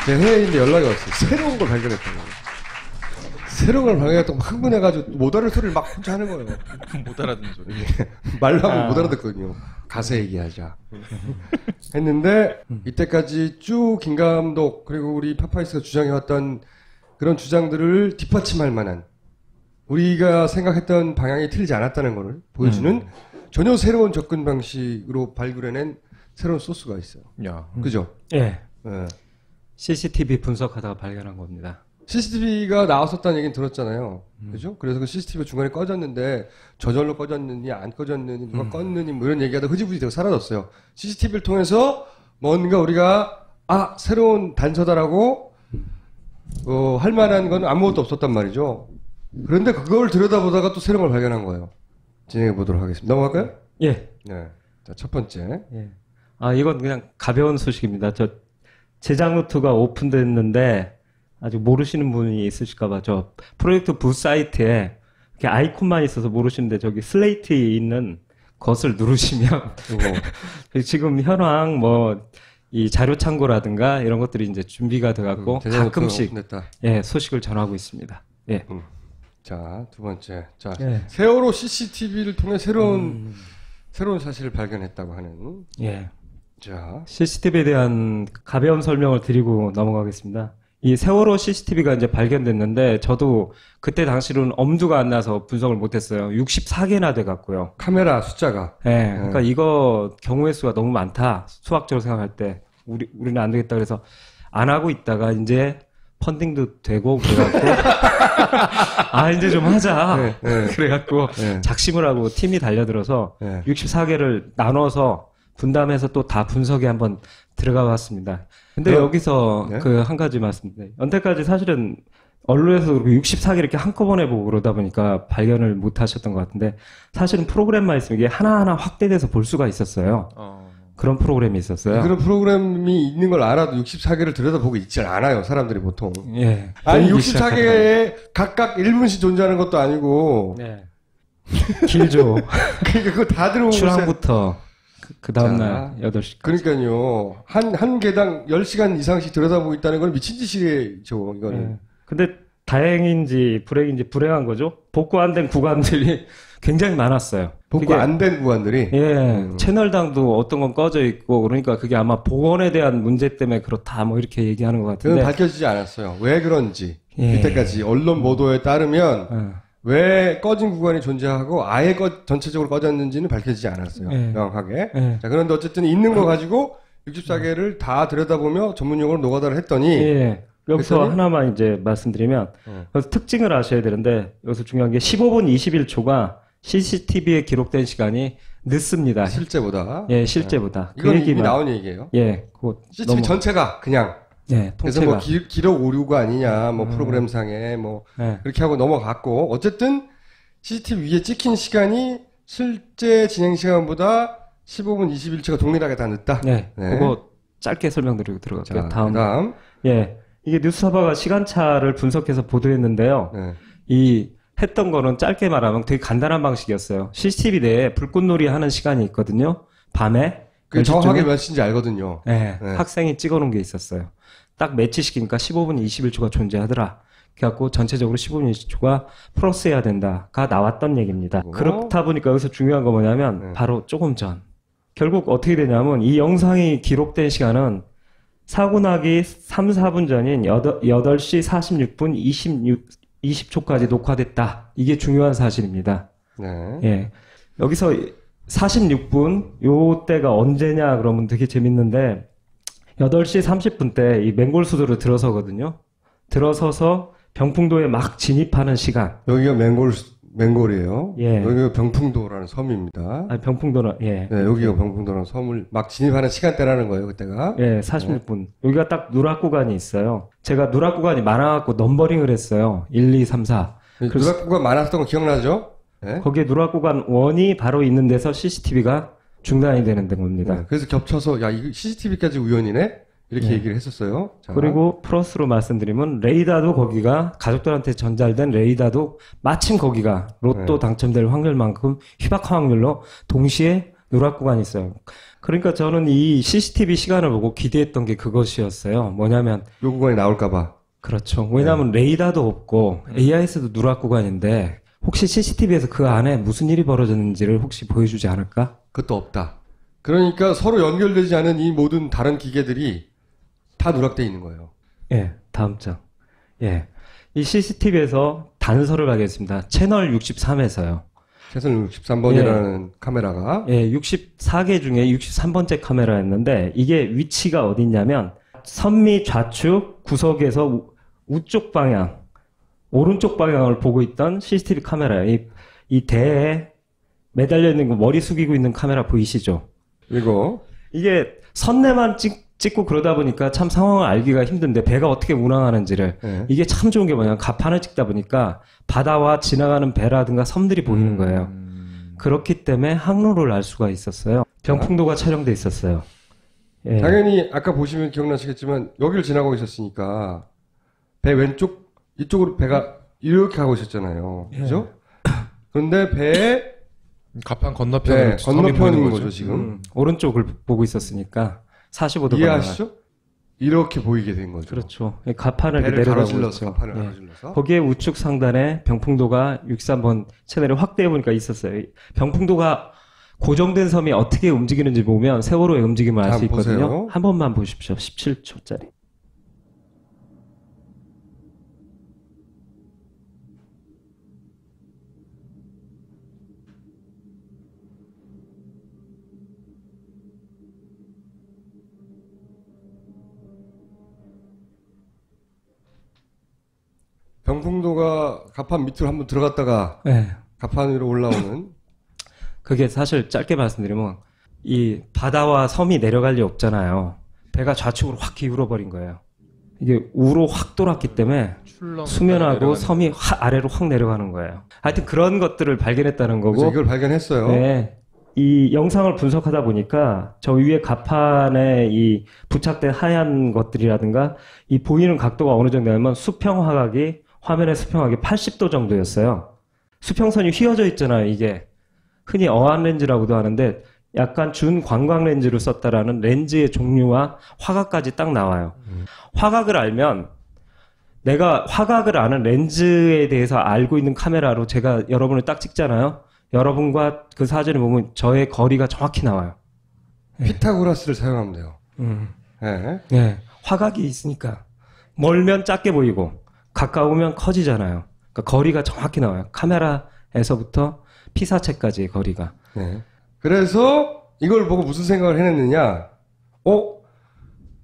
제 해외에 있는데 연락이 왔어요. 새로운 걸 발견했다고. 새로운 걸 발견했다고 막 흥분해가지고 못 알아듣는 소리를 막 혼자 하는 거예요. 못 알아듣는 소리. 말로 하면 못 알아듣거든요. 가서 얘기하자. 했는데 이때까지 쭉 김 감독 그리고 우리 파파이스가 주장해왔던 그런 주장들을 뒷받침할 만한 우리가 생각했던 방향이 틀리지 않았다는 것을 보여주는 전혀 새로운 접근 방식으로 발굴해낸 새로운 소스가 있어요. 야. 그죠? 예. 네. CCTV 분석하다가 발견한 겁니다. CCTV가 나왔었다는 얘기는 들었잖아요. 그죠? 그래서 그 CCTV가 중간에 꺼졌는데 저절로 꺼졌느니 안 꺼졌느니 누가 껐느니 뭐 이런 얘기하다 흐지부지 되고 사라졌어요. CCTV를 통해서 뭔가 우리가 새로운 단서다라고 할 만한 건 아무것도 없었단 말이죠. 그런데 그걸 들여다보다가 또 새로운 걸 발견한 거예요. 진행해 보도록 하겠습니다. 넘어갈까요? 예. 네. 자, 첫 번째. 예. 이건 그냥 가벼운 소식입니다. 제작 노트가 오픈됐는데 아직 모르시는 분이 있으실까봐 저 프로젝트 부 사이트에 이렇게 아이콘만 있어서 모르시는데 저기 슬레이트에 있는 것을 누르시면 지금 현황 이 자료 참고라든가 이런 것들이 이제 준비가 돼갖고 가끔씩 소식을 전하고 있습니다. 예. 자, 두 번째. 자, 예. 세월호 CCTV를 통해 새로운 사실을 발견했다고 하는. 예. 자, CCTV에 대한 가벼운 설명을 드리고 넘어가겠습니다. 이 세월호 CCTV가 이제 발견됐는데 저도 그때 당시로는 엄두가 안 나서 분석을 못했어요. 64개나 돼갖고요. 카메라 숫자가. 네, 그러니까 이거 경우의 수가 너무 많다. 수학적으로 생각할 때 우리는 안 되겠다 그래서 안 하고 있다가 이제 펀딩도 되고 그래갖고 이제 좀 하자. 그래갖고 작심을 하고 팀이 달려들어서 64개를 나눠서 분담해서 또 다 분석에 한번 들어가 봤습니다. 근데 여기서 그 한 가지 말씀드려요. 연태까지 사실은 언론에서 64개 이렇게 한꺼번에 보고 그러다 보니까 발견을 못 하셨던 것 같은데 사실은 프로그램만 있으면 이게 하나하나 확대돼서 볼 수가 있었어요. 그런 프로그램이 있었어요. 그런 프로그램이 있는 걸 알아도 64개를 들여다보고 있지 않아요, 사람들이 보통. 예. 아니, 64개에 각각 1분씩 존재하는 것도 아니고. 네. 길죠. 그러니까 그거 다 들어보고. 출항부터. 그 다음날 8시. 그러니까요. 한 개당 10시간 이상씩 들여다보고 있다는 건 미친 짓이죠, 이거는. 네. 근데 다행인지 불행인지 불행한 거죠. 복구 안 된 구간들이 굉장히 많았어요. 복구 안 된 구간들이? 예. 채널당도 어떤 건 꺼져 있고, 그러니까 그게 아마 복원에 대한 문제 때문에 그렇다, 이렇게 얘기하는 것 같은데. 그건 밝혀지지 않았어요. 왜 그런지. 이때까지 언론 보도에 따르면, 왜 꺼진 구간이 존재하고 아예 전체적으로 꺼졌는지는 밝혀지지 않았어요. 명확하게. 자, 그런데 어쨌든 있는 거 가지고 64개를 다 들여다보며 전문용어로 노가다를 했더니 여기서 하나만 이제 말씀드리면 여기서 특징을 아셔야 되는데 여기서 중요한 게 15분 21초가 CCTV에 기록된 시간이 늦습니다. 실제보다. 예, 실제보다. 이건 이미 나온 얘기예요. 예, CCTV 전체가 그냥. 네, 그래서 기록 오류가 아니냐, 프로그램상에, 그렇게 하고 넘어갔고, 어쨌든, CCTV 위에 찍힌 시간이 실제 진행 시간보다 15분 21초가 동일하게 다 늦다? 네. 그거 짧게 설명드리고 들어갈게요. 다음. 예. 이게 뉴스서버가 시간차를 분석해서 보도했는데요. 했던 거는 짧게 말하면 되게 간단한 방식이었어요. CCTV 내에 불꽃놀이 하는 시간이 있거든요. 밤에. 정확하게 몇 시인지 알거든요. 네. 학생이 찍어 놓은 게 있었어요. 딱 매치시키니까 15분 21초가 존재하더라. 그래갖고 전체적으로 15분 20초가 플러스해야 된다가 나왔던 얘기입니다. 그렇다 보니까 여기서 중요한 거 뭐냐면 바로 조금 전. 결국 어떻게 되냐면 이 영상이 기록된 시간은 사고 나기 3, 4분 전인 8시 46분 20초까지 녹화됐다. 이게 중요한 사실입니다. 예. 여기서 46분 요 때가 언제냐 그러면 되게 재밌는데 8시 30분 때 이 맹골수도로 들어서거든요. 들어서서 병풍도에 막 진입하는 시간. 여기가 맹골이에요. 여기가 병풍도라는 섬입니다. 병풍도는 네, 여기가 병풍도라는 섬을 막 진입하는 시간대라는 거예요, 그때가. 46분. 여기가 딱 누락 구간이 있어요. 제가 누락 구간이 많아갖고 넘버링을 했어요. 1, 2, 3, 4. 누락 구간 많았던 거 기억나죠? 거기에 누락 구간 1이 바로 있는 데서 CCTV가 중단이 되는 겁니다. 그래서 겹쳐서 이거 CCTV까지 우연이네? 이렇게 얘기를 했었어요. 자. 그리고 플러스로 말씀드리면 레이더도 거기가 가족들한테 전달된 레이더도 마침 거기가 로또 당첨될 확률만큼 희박한 확률로 동시에 누락 구간이 있어요. 그러니까 저는 이 CCTV 시간을 보고 기대했던 게 그것이었어요. 뭐냐면 요 구간이 나올까봐. 그렇죠. 왜냐하면 레이더도 없고 AIS도 누락 구간인데 혹시 CCTV에서 그 안에 무슨 일이 벌어졌는지를 혹시 보여주지 않을까? 그것도 없다. 그러니까 서로 연결되지 않은 이 모든 다른 기계들이 다 누락돼 있는 거예요. 예, 다음 장. 예. 이 CCTV에서 단서를 발견했습니다. 채널 63에서요. 채널 63번이라는 카메라가. 예, 64개 중에 63번째 카메라였는데 이게 위치가 어딨냐면 선미 좌측 구석에서 우쪽 방향, 오른쪽 방향을 보고 있던 CCTV 카메라예요. 이 대에 매달려 있는 거 머리 숙이고 있는 카메라 보이시죠? 이게 선내만 찍고 그러다 보니까 참 상황을 알기가 힘든데 배가 어떻게 운항하는지를 이게 참 좋은 게 뭐냐면 가판을 찍다 보니까 바다와 지나가는 배라든가 섬들이 보이는 거예요. 그렇기 때문에 항로를 알 수가 있었어요. 병풍도가 촬영돼 있었어요. 예. 당연히 아까 보시면 기억나시겠지만 여기를 지나고 있었으니까 배 왼쪽 이쪽으로 배가 이렇게 가고 있었잖아요. 그죠? 그런데 배에 가판 건너편으로 건너편인 거죠 지금. 오른쪽을 보고 있었으니까 45도 이해하시죠? 이렇게 보이게 된 거죠. 그렇죠. 가판을 배를 내려가고 가로질러서 있죠. 가판을 예. 가로질러서. 거기에 우측 상단에 병풍도가 63번 채널에 확대해 보니까 있었어요. 병풍도가 고정된 섬이 어떻게 움직이는지 보면 세월호의 움직임을 알 수 있거든요. 보세요. 한 번만 보십시오. 17초짜리. 병풍도가 가판 밑으로 한번 들어갔다가 네. 가판 위로 올라오는. 그게 사실 짧게 말씀드리면 이 바다와 섬이 내려갈 리 없잖아요. 배가 좌측으로 확 기울어 버린 거예요. 이게 우로 확 돌았기 때문에 수면하고 섬이 아래로 확 내려가는 거예요. 하여튼 그런 것들을 발견했다는 거고. 그래서 이걸 발견했어요. 네. 이 영상을 분석하다 보니까 저 위에 가판에 이 부착된 하얀 것들이라든가 이 보이는 각도가 어느 정도냐면 수평 화각이 화면의 수평 화각이 80도 정도였어요. 수평선이 휘어져 있잖아요. 이게 흔히 어안 렌즈라고도 하는데 약간 준 관광 렌즈로 썼다라는 렌즈의 종류와 화각까지 딱 나와요. 화각을 알면 내가 화각을 아는 렌즈에 대해서 알고 있는 카메라로 제가 여러분을 딱 찍잖아요. 여러분과 그 사진을 보면 저의 거리가 정확히 나와요. 피타고라스를 사용하면 돼요. 네. 네. 화각이 있으니까 멀면 작게 보이고 가까우면 커지잖아요. 그러니까 거리가 정확히 나와요. 카메라에서부터 피사체까지의 거리가. 네. 그래서 이걸 보고 무슨 생각을 해냈느냐?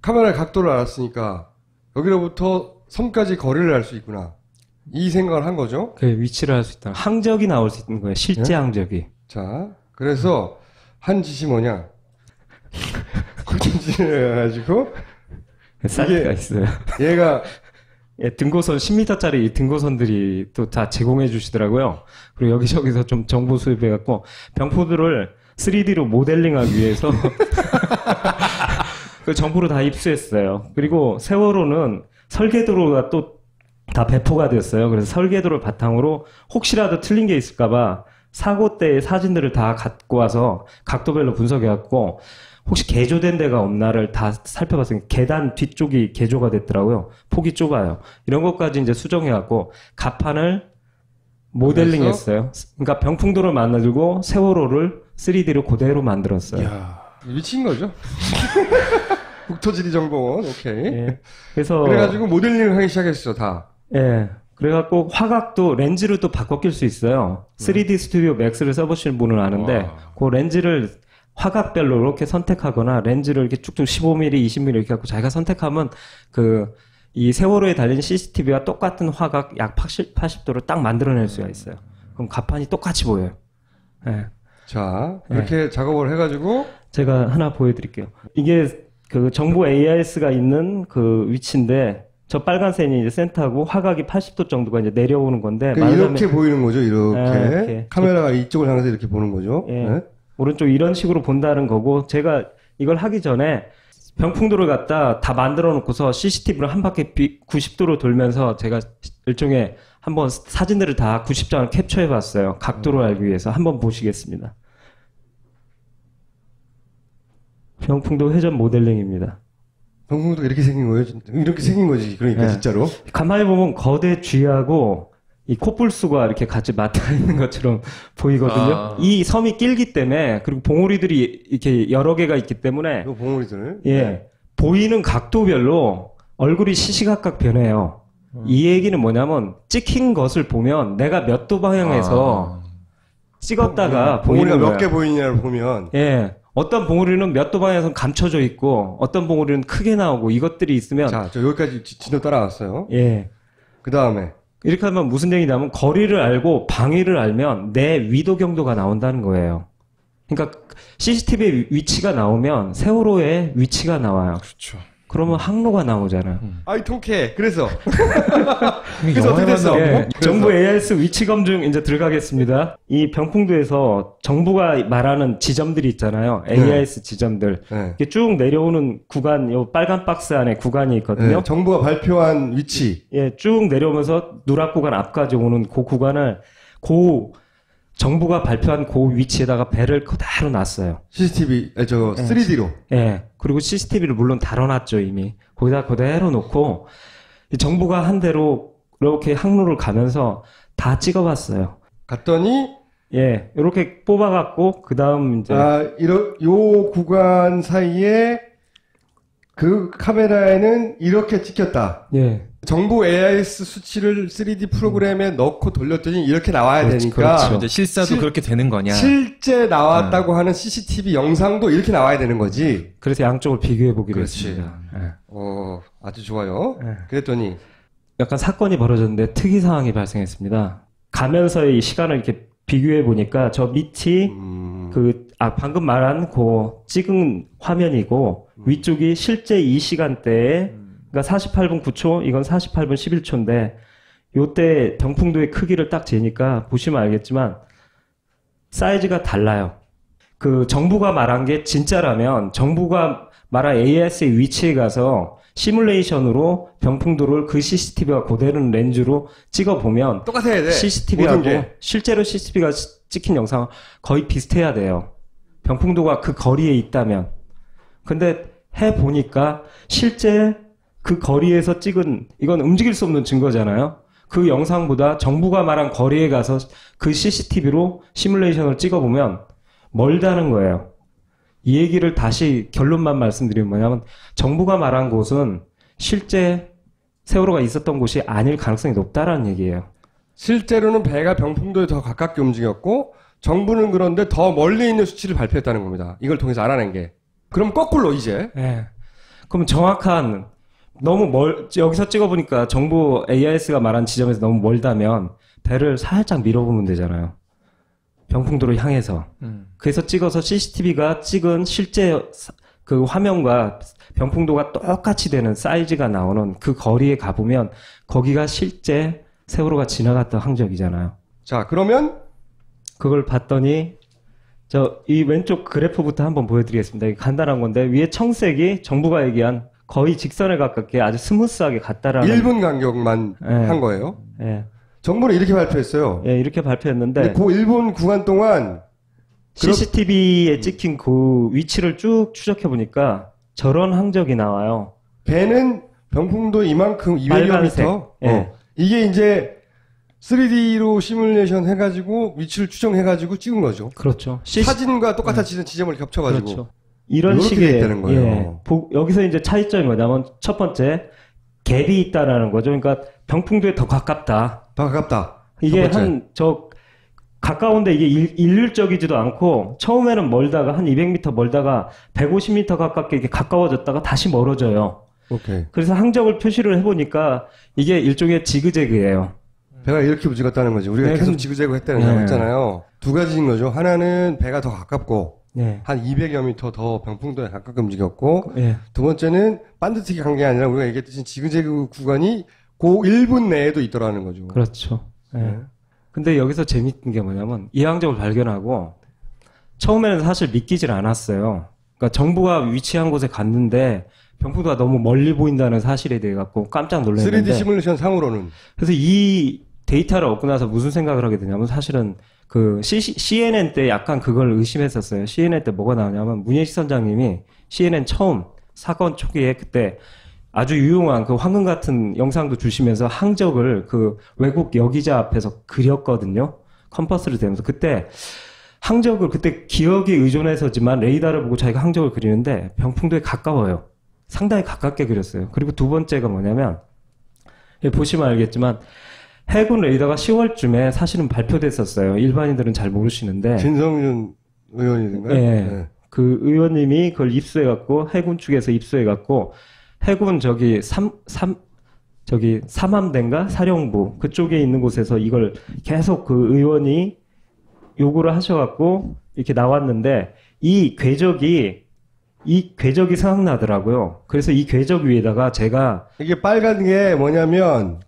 카메라의 각도를 알았으니까 여기로부터 섬까지 거리를 알 수 있구나. 이 생각을 한 거죠. 그 위치를 알 수 있다. 항적이 나올 수 있는 거예요. 실제 항적이. 자, 그래서 한 짓이 뭐냐? 굴침진을 해가지고 사이트가 있어요. 얘가 예, 등고선 10m짜리 등고선들이 또 다 제공해 주시더라고요. 그리고 여기저기서 좀 정보 수입해갖고 병포들을 3D로 모델링하기 위해서 그 정보를 다 입수했어요. 그리고 세월호는 설계도로가 또 다 배포가 됐어요. 그래서 설계도를 바탕으로 혹시라도 틀린 게 있을까봐 사고 때의 사진들을 다 갖고 와서 각도별로 분석해갖고 혹시 개조된 데가 없나를 다 살펴봤어요. 계단 뒤쪽이 개조가 됐더라고요. 폭이 좁아요. 이런 것까지 이제 수정해갖고 가판을 모델링 했어요. 그러니까 병풍도를 만들고 세월호를 3D로 그대로 만들었어요. 이야, 미친 거죠. 국토지리정보원, 오케이. 예. 그래가지고 모델링을 하기 시작했어, 다. 예. 그래갖고 화각도 렌즈를 또 바꿔 낄 수 있어요. 3D 스튜디오 맥스를 써보시는 분은 아는데 그 렌즈를 화각별로 이렇게 선택하거나 렌즈를 이렇게 쭉쭉 15mm, 20mm 이렇게 갖고 자기가 선택하면 이 세월호에 달린 CCTV와 똑같은 화각 약 80도를 딱 만들어낼 수가 있어요. 그럼 가판이 똑같이 보여요. 예. 자, 이렇게 작업을 해가지고 제가 하나 보여드릴게요. 이게 그 정보 AIS가 있는 그 위치인데 저 빨간 線이 이제 센터하고 화각이 80도 정도가 이제 내려오는 건데 이렇게 보이는 거죠. 이렇게. 이렇게. 카메라가 이쪽을 향해서 이렇게 보는 거죠. 예. 네. 오른쪽 이런 식으로 본다는 거고 제가 이걸 하기 전에 병풍도를 갖다 다 만들어 놓고서 CCTV를 한 바퀴 90도로 돌면서 제가 일종의 한번 사진들을 다 90장을 캡처해 봤어요. 각도를 알기 위해서 한번 보시겠습니다. 병풍도 회전 모델링입니다. 병풍도 이렇게 생긴 거예요? 이렇게 생긴 거지. 그러니까 네. 진짜로. 가만히 보면 거대 쥐하고 이 코뿔소가 이렇게 같이 맞닿아 있는 것처럼 보이거든요. 아. 이 섬이 길기 때문에, 그리고 봉우리들이 이렇게 여러 개가 있기 때문에, 이 봉우리들. 예, 보이는 각도별로 얼굴이 시시각각 변해요. 이 얘기는 뭐냐면, 찍힌 것을 보면 내가 몇 도 방향에서 찍었다가 봉우리가 보이는 몇 거예요. 개 보이냐를 보면 예. 어떤 봉우리는 몇 도 방향에서 감춰져 있고, 어떤 봉우리는 크게 나오고, 이것들이 있으면, 자, 저 여기까지 진도 따라왔어요. 예. 그 다음에 이렇게 하면 무슨 얘기냐면, 거리를 알고 방위를 알면 내 위도 경도가 나온다는 거예요. 그러니까 CCTV의 위치가 나오면 세월호의 위치가 나와요. 그렇죠. 그러면 항로가 나오잖아요. 아이 통쾌해. 그래서 그래서 어떻게 됐어? 예, 정부 AIS 위치 검증 이제 들어가겠습니다. 이 병풍도에서 정부가 말하는 지점들이 있잖아요. AIS 지점들. 네. 이렇게 쭉 내려오는 구간, 요 빨간 박스 안에 구간이 있거든요. 네, 정부가 발표한 위치. 예, 쭉 내려오면서 누락 구간 앞까지 오는 그 구간을 정부가 발표한 그 위치에다가 배를 그대로 놨어요. CCTV, 3D로. 예. 그리고 CCTV를 물론 달아놨죠, 이미. 거기다 그대로 놓고, 이 정부가 한 대로 이렇게 항로를 가면서 다 찍어봤어요. 갔더니, 예. 이렇게 뽑아갖고, 그 다음 이제, 요 구간 사이에 그 카메라에는 이렇게 찍혔다. 예. 정부 AIS 수치를 3D 프로그램에 넣고 돌렸더니 이렇게 나와야 그렇지, 되니까 그렇죠. 이제 실사도 실- 그렇게 되는 거냐? 실제 나왔다고 하는 CCTV 영상도 이렇게 나와야 되는 거지. 그래서 양쪽을 비교해보기로 그렇지. 했습니다. 예. 아주 좋아요. 예. 그랬더니 약간 사건이 벌어졌는데 특이 상황이 발생했습니다. 가면서의 이 시간을 이렇게 비교해 보니까 저 밑이 방금 말한 그 찍은 화면이고 위쪽이 실제 이 시간대에 그러니까 48분 9초, 이건 48분 11초인데 요때 병풍도의 크기를 딱 재니까 보시면 알겠지만 사이즈가 달라요. 그 정부가 말한 게 진짜라면 정부가 말한 AIS의 위치에 가서 시뮬레이션으로 병풍도를 그 CCTV와 고대는 렌즈로 찍어보면 똑같아야 돼. CCTV하고 모든 게. 실제로 CCTV가 찍힌 영상 거의 비슷해야 돼요. 병풍도가 그 거리에 있다면. 근데 해보니까 실제 그 거리에서 찍은, 이건 움직일 수 없는 증거잖아요. 그 영상보다 정부가 말한 거리에 가서 그 CCTV로 시뮬레이션을 찍어보면 멀다는 거예요. 이 얘기를 다시 결론만 말씀드리면 뭐냐면 정부가 말한 곳은 실제 세월호가 있었던 곳이 아닐 가능성이 높다라는 얘기예요. 실제로는 배가 병풍도에 더 가깝게 움직였고 정부는 그런데 더 멀리 있는 수치를 발표했다는 겁니다. 이걸 통해서 알아낸 게. 그럼 거꾸로 이제 예. 그럼 정확한 여기서 찍어보니까 정부 AIS가 말한 지점에서 너무 멀다면 배를 살짝 밀어보면 되잖아요. 병풍도를 향해서. 그래서 찍어서 CCTV가 찍은 실제 그 화면과 병풍도가 똑같이 되는 사이즈가 나오는 그 거리에 가보면 거기가 실제 세월호가 지나갔던 항적이잖아요. 자 그러면 그걸 봤더니 이 왼쪽 그래프부터 한번 보여드리겠습니다. 이게 간단한 건데 위에 청색이 정부가 얘기한 거의 직선에 가깝게 아주 스무스하게 갔다라는 1분 간격만 예. 한 거예요. 예. 정부는 이렇게 발표했어요. 예, 이렇게 발표했는데 근데 그 1분 구간 동안 CCTV에 찍힌 그 위치를 쭉 추적해 보니까 저런 항적이 나와요. 배는 병풍도 이만큼 200여 빨간색. 미터. 예. 이게 이제 3D로 시뮬레이션 해가지고 위치를 추정해가지고 찍은 거죠. 그렇죠. 사진과 똑같아지는 지점을 겹쳐가지고. 그렇죠. 이런 이렇게 식의 돼 있다는 거예요. 여기서 이제 차이점이 뭐냐면 첫 번째 갭이 있다라는 거죠. 그러니까 병풍도에 더 가깝다. 더 가깝다. 이게 첫 번째. 가까운데 이게 일률적이지도 않고 처음에는 멀다가 한 200m 멀다가 150m 가깝게 이렇게 가까워졌다가 다시 멀어져요. 오케이. 그래서 항적을 표시를 해보니까 이게 일종의 지그재그예요. 배가 이렇게 움직였다는 거지. 우리가 네, 계속 그- 지그재그 했다는 네. 거 했잖아요. 두 가지인 거죠. 하나는 배가 더 가깝고 네. 한 200여 미터 더 병풍도에 가깝게 움직였고 예. 두 번째는 반듯하게 간 게 아니라 우리가 얘기했듯이 지그재그 구간이 그 1분 내에도 있더라는 거죠. 그렇죠. 예. 네. 근데 여기서 재밌는 게 뭐냐면 이 항적을 발견하고 처음에는 사실 믿기질 않았어요. 그러니까 정부가 위치한 곳에 갔는데 병풍도가 너무 멀리 보인다는 사실에 대해 갖고 깜짝 3D 놀랐는데 시뮬레이션 상으로는 그래서 이 데이터를 얻고 나서 무슨 생각을 하게 되냐면 사실은 그 CNN 때 약간 그걸 의심했었어요. CNN 때 뭐가 나오냐면 문예식 선장님이 CNN 처음 사건 초기에 그때 아주 유용한 그 황금 같은 영상도 주시면서 항적을 그 외국 여기자 앞에서 그렸거든요. 컴퍼스를 대면서. 그때 항적을 그때 기억에 의존해서지만 레이더를 보고 자기가 항적을 그리는데 병풍도에 가까워요. 상당히 가깝게 그렸어요. 그리고 두 번째가 뭐냐면 보시면 알겠지만 해군 레이더가 10월쯤에 사실은 발표됐었어요. 일반인들은 잘 모르시는데. 진성준 의원인가요? 네. 그 의원님이 그걸 입수해갖고 해군 측에서 입수해갖고 해군 삼함대인가 사령부 그쪽에 있는 곳에서 이걸 계속 그 의원이 요구를 하셔갖고 이렇게 나왔는데 이 궤적이 생각나더라고요. 그래서 이 궤적 위에다가 제가 이게 빨간 게 뭐냐면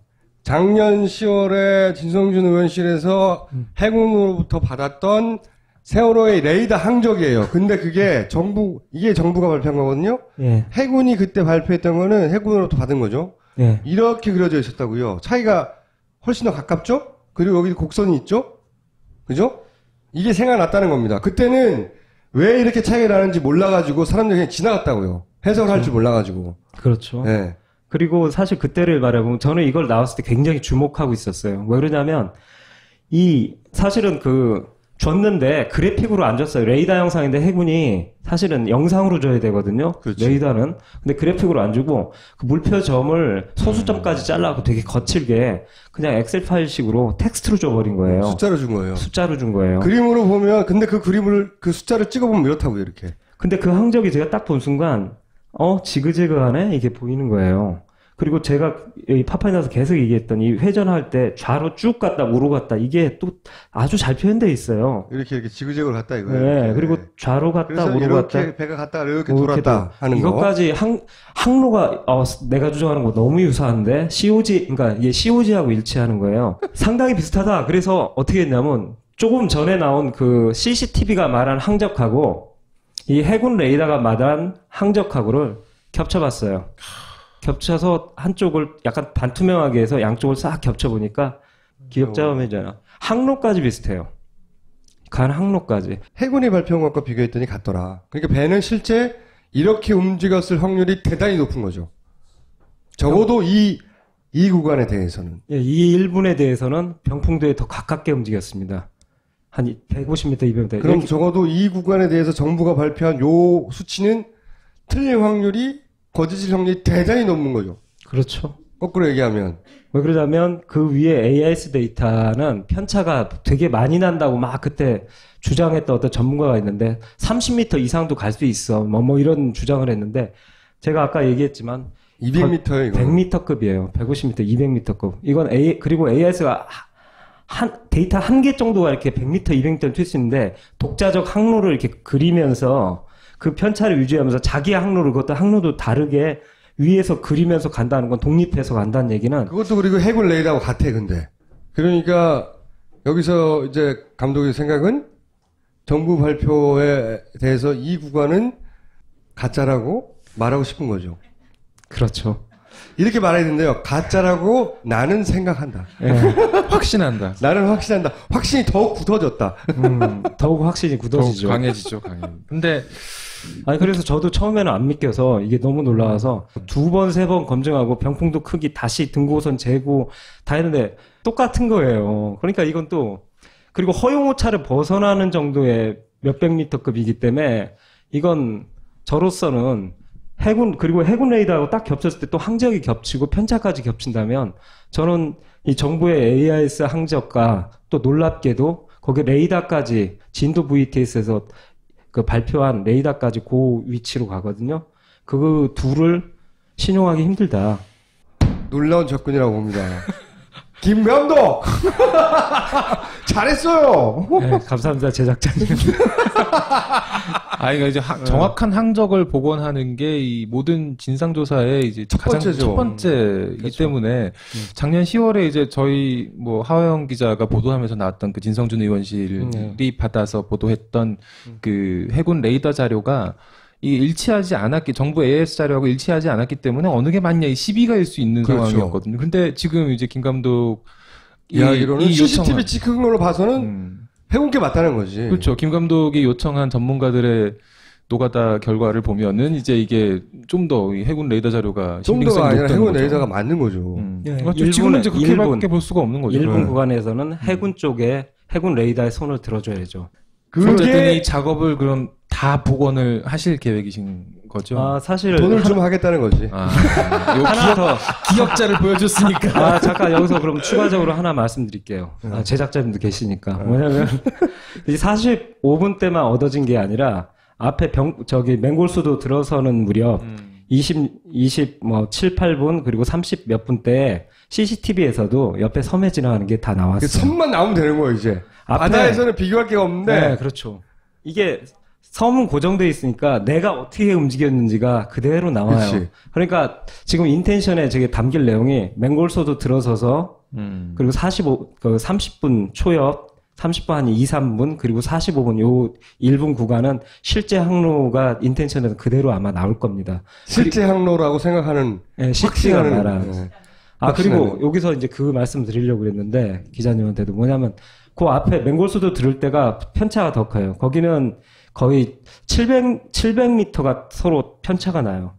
작년 10월에 진성준 의원실에서 해군으로부터 받았던 세월호의 레이더 항적이에요. 근데 그게 정부가 발표한 거거든요. 예. 해군이 그때 발표했던 거는 해군으로부터 받은 거죠. 예. 이렇게 그려져 있었다고요. 차이가 훨씬 더 가깝죠? 그리고 여기 곡선이 있죠? 그죠? 이게 생각났다는 겁니다. 그때는 왜 이렇게 차이가 나는지 몰라가지고 사람들이 그냥 지나갔다고요. 해석을 할 줄 몰라가지고. 그렇죠. 네. 그리고 사실 그때를 말해보면 저는 이걸 나왔을 때 굉장히 주목하고 있었어요. 왜 그러냐면 사실은 줬는데 그래픽으로 안 줬어요. 레이더 영상인데 해군이 사실은 영상으로 줘야 되거든요. 그렇지. 레이더는. 근데 그래픽으로 안 주고 그 물표점을 소수점까지 잘라갖고 되게 거칠게 그냥 엑셀 파일식으로 텍스트로 줘버린 거예요. 숫자로 준 거예요. 숫자로 준 거예요. 그림으로 보면 근데 그 숫자를 찍어보면 이렇다고요. 이렇게. 근데 그 항적이 제가 딱 본 순간 지그재그하네? 이게 보이는 거예요. 그리고 제가 이 파파이나서 계속 얘기했던 이 회전할 때 좌로 쭉 갔다 우로 갔다 이게 또 아주 잘 표현되어 있어요. 이렇게 지그재그로 갔다 이거예요. 네, 이렇게. 그리고 좌로 갔다 그래서 우로 이렇게 갔다 배가 갔다가 이렇게 돌았다 하는 거. 이것까지 항로가 내가 주장하는 거 너무 유사한데 그러니까 이게 COG하고 일치하는 거예요. 상당히 비슷하다. 그래서 어떻게 했냐면 조금 전에 나온 그 CCTV가 말한 항적하고 이 해군 레이더가 말한 항적하고를 겹쳐봤어요. 겹쳐서 한쪽을 약간 반투명하게 해서 양쪽을 싹 겹쳐보니까 기억자음이잖아. 항로까지 비슷해요. 간 항로까지. 해군이 발표한 것과 비교했더니 같더라. 그러니까 배는 실제 이렇게 움직였을 확률이 대단히 높은 거죠. 적어도 이 구간에 대해서는. 예, 이 1분에 대해서는 병풍도에 더 가깝게 움직였습니다. 한 150m, 200m. 그럼 적어도 이 구간에 대해서 정부가 발표한 요 수치는 틀릴 확률이 거짓일 확률이 대단히 높은 거죠. 그렇죠. 거꾸로 얘기하면. 왜 그러냐면 그 위에 AIS 데이터는 편차가 되게 많이 난다고 막 그때 주장했던 어떤 전문가가 있는데 30m 이상도 갈 수 있어. 뭐 이런 주장을 했는데 제가 아까 얘기했지만 200m예요, 이거. 100m급이에요. 150m, 200m급. 이건 그리고 AIS가 데이터 한 개 정도가 이렇게 100m, 200m를 튈 수 있는데 독자적 항로를 이렇게 그리면서 그 편차를 유지하면서 자기 항로를 그것도 항로도 다르게 위에서 그리면서 간다는 건 독립해서 간다는 얘기는 그것도 그리고 해군 레이더하고 같아, 근데. 그러니까 여기서 이제 감독의 생각은 정부 발표에 대해서 이 구간은 가짜라고 말하고 싶은 거죠. 그렇죠. 이렇게 말해야 된대요. 가짜라고 나는 생각한다. 예. 확신한다. 나는 확신한다. 확신이 더욱 굳어졌다. 더욱 확신이 더욱 굳어지죠. 강해지죠, 근데 아니 그래서 저도 처음에는 안 믿겨서 이게 너무 놀라워서 2번, 3번 검증하고 병풍도 크기 다시 등고선 재고 다 했는데 똑같은 거예요. 그러니까 이건 또 그리고 허용 오차를 벗어나는 정도의 몇백 미터급이기 때문에 이건 저로서는 그리고 해군 레이더하고 딱 겹쳤을 때 또 항적이 겹치고 편차까지 겹친다면 저는 이 정부의 AIS 항적과 또 놀랍게도 거기 레이더까지 진도 VTS에서 그 발표한 레이더까지 그 위치로 가거든요. 그 둘을 신용하기 힘들다. 놀라운 접근이라고 봅니다. 김 감독! 잘했어요! 네, 감사합니다, 제작자님. 그러니까 이제 정확한 항적을 복원하는 게 이 모든 진상조사의 이제 가장 번째죠. 첫 번째이기 그렇죠. 때문에 작년 10월에 이제 저희 하호영 기자가 보도하면서 나왔던 그 진성준 의원실이 받아서 보도했던 그 해군 레이더 자료가 이 일치하지 않았기, 정부 AS 자료하고 일치하지 않았기 때문에 어느 게 맞냐 이 시비가 일 수 있는 그렇죠. 상황이었거든요. 근데 지금 이제 김 감독 이야기로는 CCTV 찍은 걸로 봐서는 해군께 맞다는 거지. 그렇죠. 김 감독이 요청한 전문가들의 노가다 결과를 보면은 이제 이게 좀 더 해군 레이더 자료가 좀 더가 아니라 해군 레이더가 맞는 거죠. 그렇죠. 지금은 이제 그렇게밖에 볼 수가 없는 거죠. 일본 구간에서는 해군 쪽에 해군 레이더에 손을 들어줘야죠. 어쨌든 이 작업을 그럼 다 복원을 하실 계획이신 거죠? 아, 사실 돈을 좀 하겠다는 거지. 하나 더 기억자를 보여줬으니까. 잠깐 여기서 그럼 추가적으로 하나 말씀드릴게요. 제작자님도 계시니까. 뭐냐면 이 45분 때만 얻어진 게 아니라 앞에 맹골수도 들어서는 무렵 7, 8분 그리고 30 몇 분 때 CCTV에서도 옆에 섬에 지나가는 게 다 나왔어요. 섬만 나오면 되는 거예요, 이제. 바다에서는 비교할 게 없는데. 네, 그렇죠. 이게 섬은 고정돼 있으니까 내가 어떻게 움직였는지가 그대로 나와요. 그치. 그러니까 지금 인텐션에 저게 담길 내용이 맹골소도 들어서서 그리고 30분 초엽 30분 한 2, 3분 그리고 45분 요 1분 구간은 실제 항로가 인텐션에서 그대로 아마 나올 겁니다. 실제 항로라고 생각하는 네, 실제가 말한. 네. 그리고 여기서 이제 그 말씀 드리려고 그랬는데 기자님한테도 뭐냐면 그 앞에 맹골수도 들을 때가 편차가 더 커요. 거기는 거의 700m가 서로 편차가 나요.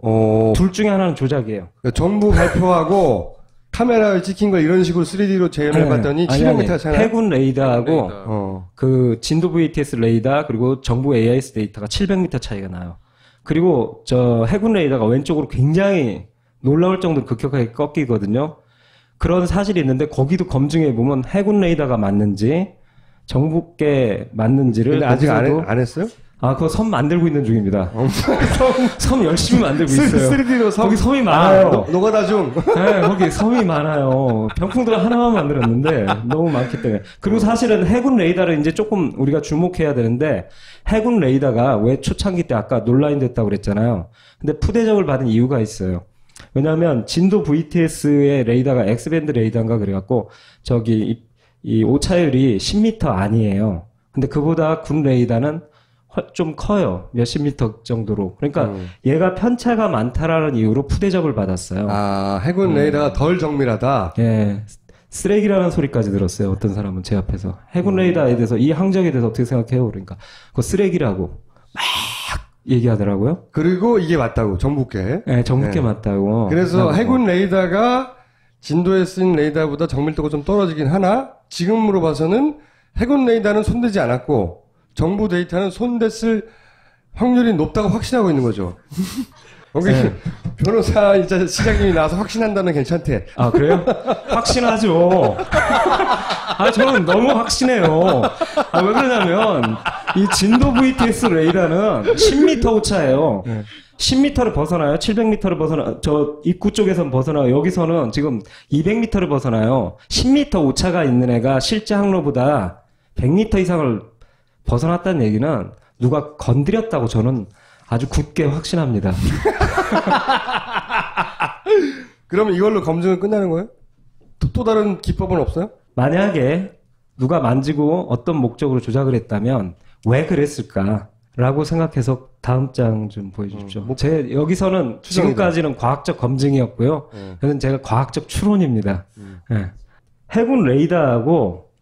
둘 중에 하나는 조작이에요. 정부 발표하고 카메라에 찍힌 걸 이런 식으로 3D로 재현해봤더니 700m 차이. 해군 레이더하고 그 진도 VTS 레이더 그리고 정부 AIS 데이터가 700m 차이가 나요. 그리고 저 해군 레이더가 왼쪽으로 굉장히 놀라울 정도로 급격하게 꺾이거든요. 그런 사실이 있는데 거기도 검증해 보면 해군 레이더가 맞는지 정부께 맞는지를 근데 아직 안 했어요? 그거 섬 만들고 있는 중입니다. 섬 열심히 만들고 있어요. 3D로 섬. 거기 섬이 많아요. 노가다 중. 네, 거기 섬이 많아요. 병풍들 하나만 만들었는데 너무 많기 때문에. 그리고 사실은 해군 레이더를 이제 조금 우리가 주목해야 되는데 해군 레이더가 왜 초창기 때 아까 논란이 됐다고 그랬잖아요. 근데 푸대접을 받은 이유가 있어요. 왜냐하면 진도 VTS의 레이더가 X밴드 레이더인가 그래갖고 이 오차율이 10m 아니에요. 근데 그보다 군 레이더는 좀 커요. 몇십 미터 정도로. 그러니까 얘가 편차가 많다라는 이유로 푸대접을 받았어요. 해군 레이더가 덜 정밀하다? 예. 쓰레기라는 소리까지 들었어요. 어떤 사람은 제 앞에서. 해군 레이더에 대해서 이 항적에 대해서 어떻게 생각해요? 그러니까 그거 쓰레기라고 막 얘기하더라고요. 그리고 이게 맞다고, 정부께. 네, 정부께 맞다고. 그래서 해군 레이더가 진도에 쓴 레이더보다 정밀도가 좀 떨어지긴 하나, 지금으로 봐서는 해군 레이더는 손대지 않았고, 정부 데이터는 손댔을 확률이 높다고 확신하고 있는 거죠. 거기 변호사 이제 시장님이 나와서 확신한다면 괜찮대. 그래요? 확신하죠. 저는 너무 확신해요. 왜 그러냐면 이 진도 VTS 레이더는 10m 오차예요. 10m를 벗어나요. 700m를 벗어나. 저 입구 쪽에선 벗어나요. 여기서는 지금 200m를 벗어나요. 10m 오차가 있는 애가 실제 항로보다 100m 이상을 벗어났다는 얘기는 누가 건드렸다고 저는 아주 굳게 확신합니다. 그러면 이걸로 검증은 끝나는 거예요? 또 다른 기법은 없어요? 만약에 누가 만지고 어떤 목적으로 조작을 했다면 왜 그랬을까라고 생각해서 다음 장 좀 보여주십시오. 여기서는 지금까지는 과학적 검증이었고요. 여기는 제가 과학적 추론입니다. 네. 해군 레이더하고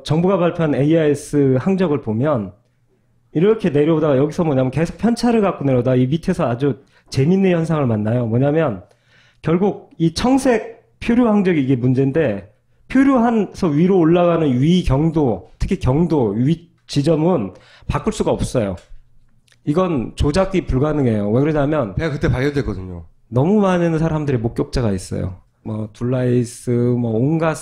정부가 발표한 AIS 항적을 보면 이렇게 내려오다가 여기서 뭐냐면 계속 편차를 갖고 내려오다가 이 밑에서 아주 재밌는 현상을 만나요. 뭐냐면 결국 이 청색 표류 항적이 이게 문제인데 표류한서 위로 올라가는 위 경도, 특히 경도, 위 지점은 바꿀 수가 없어요. 이건 조작이 불가능해요. 왜 그러냐면 배가 그때 발견됐거든요. 너무 많은 사람들의 목격자가 있어요. 둘라이스, 온갖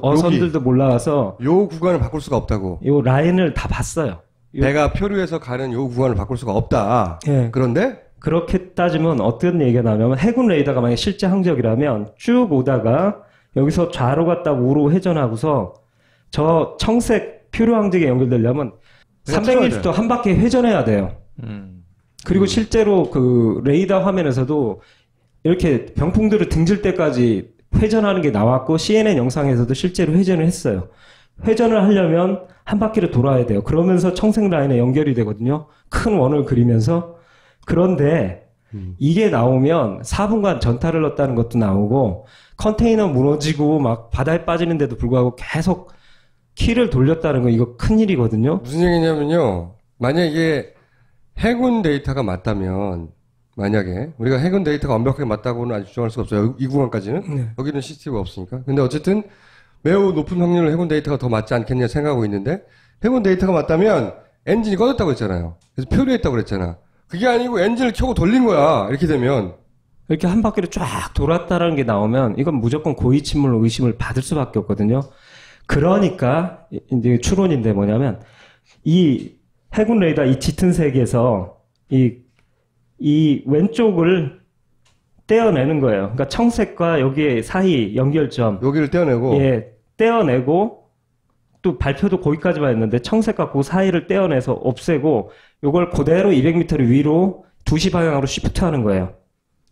어선들도 몰라가서 요 구간을 바꿀 수가 없다고. 요 라인을 다 봤어요. 배가 표류해서 가는 요 구간을 바꿀 수가 없다. 예. 그런데 그렇게 따지면 어떤 얘기가 나오냐면 해군 레이더가 만약에 실제 항적이라면 쭉 오다가 여기서 좌로 갔다 우로 회전하고서 저 청색 표류 항적에 연결되려면 300m 한 바퀴 회전해야 돼요. 그리고 실제로 그 레이더 화면에서도 이렇게 병풍들을 등질 때까지 회전하는 게 나왔고 CNN 영상에서도 실제로 회전을 했어요. 회전을 하려면 한 바퀴를 돌아야 돼요. 그러면서 청색 라인에 연결이 되거든요. 큰 원을 그리면서. 그런데 이게 나오면 4분간 전탈을 넣었다는 것도 나오고 컨테이너 무너지고 막 바다에 빠지는데도 불구하고 계속 키를 돌렸다는 거 이거 큰일이거든요. 무슨 얘기냐면요. 만약에 해군 데이터가 맞다면 만약에 우리가 해군 데이터가 완벽하게 맞다고는 아직 주장할 수가 없어요. 이 구간까지는. 네. 여기는 CCTV가 없으니까. 근데 어쨌든 매우 높은 확률로 해군 데이터가 더 맞지 않겠냐 생각하고 있는데 해군 데이터가 맞다면 엔진이 꺼졌다고 했잖아요. 그래서 표류했다고 그랬잖아. 그게 아니고 엔진을 켜고 돌린 거야. 이렇게 되면. 이렇게 한 바퀴를 쫙 돌았다라는 게 나오면 이건 무조건 고의 침몰로 의심을 받을 수밖에 없거든요. 그러니까 이제 추론인데 뭐냐면 이 해군 레이더 이 짙은 색에서 이 왼쪽을 떼어내는 거예요. 그러니까 청색과 여기에 사이 연결점 여기를 떼어내고. 예, 떼어내고 또 발표도 거기까지만 했는데 청색과 그 사이를 떼어내서 없애고 요걸 그대로 200m를 위로 2시 방향으로 시프트하는 거예요.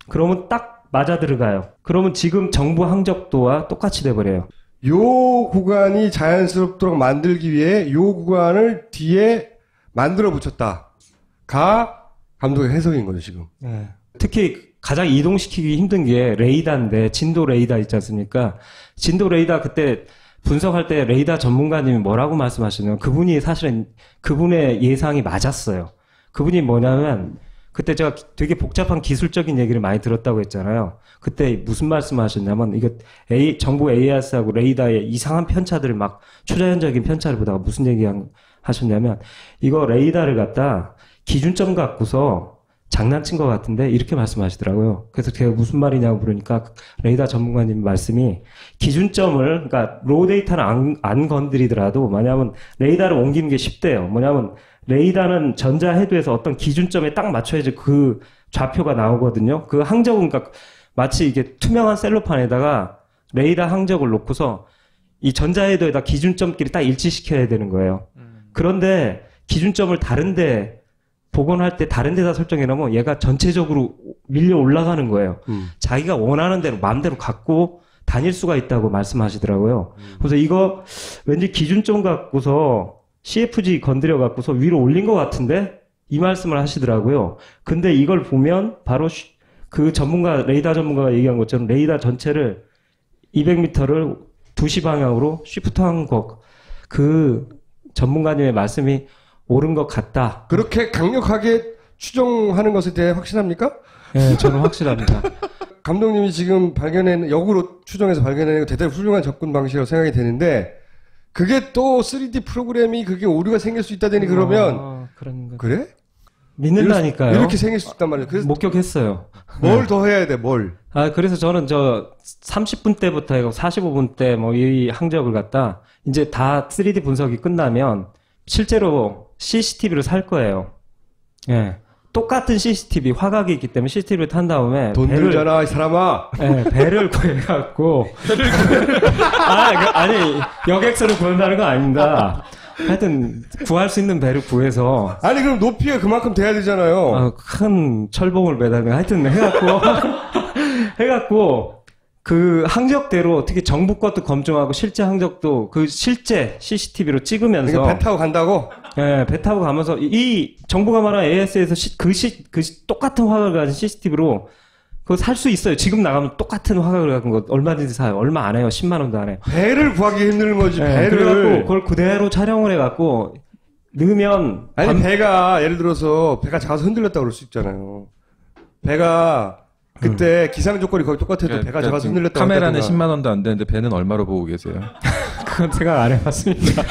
그러면 딱 맞아 들어가요. 그러면 지금 정부 항적도와 똑같이 돼버려요. 요 구간이 자연스럽도록 만들기 위해 요 구간을 뒤에 만들어 붙였다가 감독의 해석인 거죠, 지금. 네. 특히 가장 이동시키기 힘든 게 레이더인데 진도 레이더 있지 않습니까? 진도 레이더 그때 분석할 때 레이더 전문가님이 뭐라고 말씀하시냐면 그분이 사실은 그분의 예상이 맞았어요. 그분이 뭐냐면 그때 제가 되게 복잡한 기술적인 얘기를 많이 들었다고 했잖아요. 그때 무슨 말씀하셨냐면 이거 정부 AIS하고 레이더의 이상한 편차들을 막 초자연적인 편차를 보다가 무슨 얘기 하셨냐면 이거 레이더를 갖다 기준점 갖고서 장난친 것 같은데 이렇게 말씀하시더라고요. 그래서 제가 무슨 말이냐고 물으니까 레이더 전문가님 말씀이 기준점을 그러니까 로우 데이터는 안 건드리더라도 뭐냐면 레이더를 옮기는 게 쉽대요. 뭐냐면 레이더는 전자해도에서 어떤 기준점에 딱 맞춰야지 그 좌표가 나오거든요. 그 항적은 그러니까 마치 이게 투명한 셀로판에다가 레이더 항적을 놓고서 이 전자해도에다 기준점끼리 딱 일치시켜야 되는 거예요. 그런데 기준점을 다른데 복원할 때 다른 데다 설정해 놓으면 얘가 전체적으로 밀려 올라가는 거예요. 자기가 원하는 대로 마음대로 갖고 다닐 수가 있다고 말씀하시더라고요. 그래서 이거 왠지 기준점 갖고서 CFG 건드려 갖고서 위로 올린 것 같은데 이 말씀을 하시더라고요. 근데 이걸 보면 바로 그 전문가 레이더 전문가가 얘기한 것처럼 레이더 전체를 200m를 2시 방향으로 쉬프트한 것 그 전문가님의 말씀이 옳은 것 같다. 그렇게 강력하게 추정하는 것에 대해 확신합니까? 네, 저는 확실합니다. 감독님이 지금 역으로 추정해서 발견해낸 거 대단히 훌륭한 접근 방식이라고 생각이 되는데, 그게 또 3D 프로그램이 그게 오류가 생길 수 있다더니 그러면, 그런 그래? 믿는다니까요. 이렇게 생길 수 있단 말이에요. 그래서 목격했어요. 뭘 더 해야 돼, 뭘? 그래서 저는 30분 때부터 해고 45분 때 뭐 이 항적을 갖다 이제 다 3D 분석이 끝나면 실제로 CCTV를 살 거예요. 예. 똑같은 CCTV, 화각이 있기 때문에 CCTV를 탄 다음에. 돈 들잖아, 이 사람아. 예, 배를 구해갖고. 아니, 여객선을 구한다는 건 아닙니다. 하여튼, 구할 수 있는 배를 구해서. 아니, 그럼 높이가 그만큼 돼야 되잖아요. 큰 철봉을 매달면 하여튼 해갖고, 그 항적대로 어떻게 정부 것도 검증하고 실제 항적도 그 실제 CCTV로 찍으면서. 그러니까 배 타고 간다고? 예, 배 타고 가면서 이 정부가 말한 AS에서 똑같은 화각을 가진 CCTV로 그거 살 수 있어요. 지금 나가면 똑같은 화각을 가진 거 얼마든지 사요. 얼마 안 해요. 10만 원도 안 해요. 배를 구하기 힘든 거지, 배를. 그래갖고 그걸 그대로 촬영을 해갖고 넣으면. 아니, 배가, 예를 들어서 배가 작아서 흔들렸다고 그럴 수 있잖아요. 배가 그때 기상 조건이 거의 똑같아도 배가 작아서 흔들렸다고 카메라는 10만 원도 안 되는데 배는 얼마로 보고 계세요? 그건 생각 안 해봤습니다.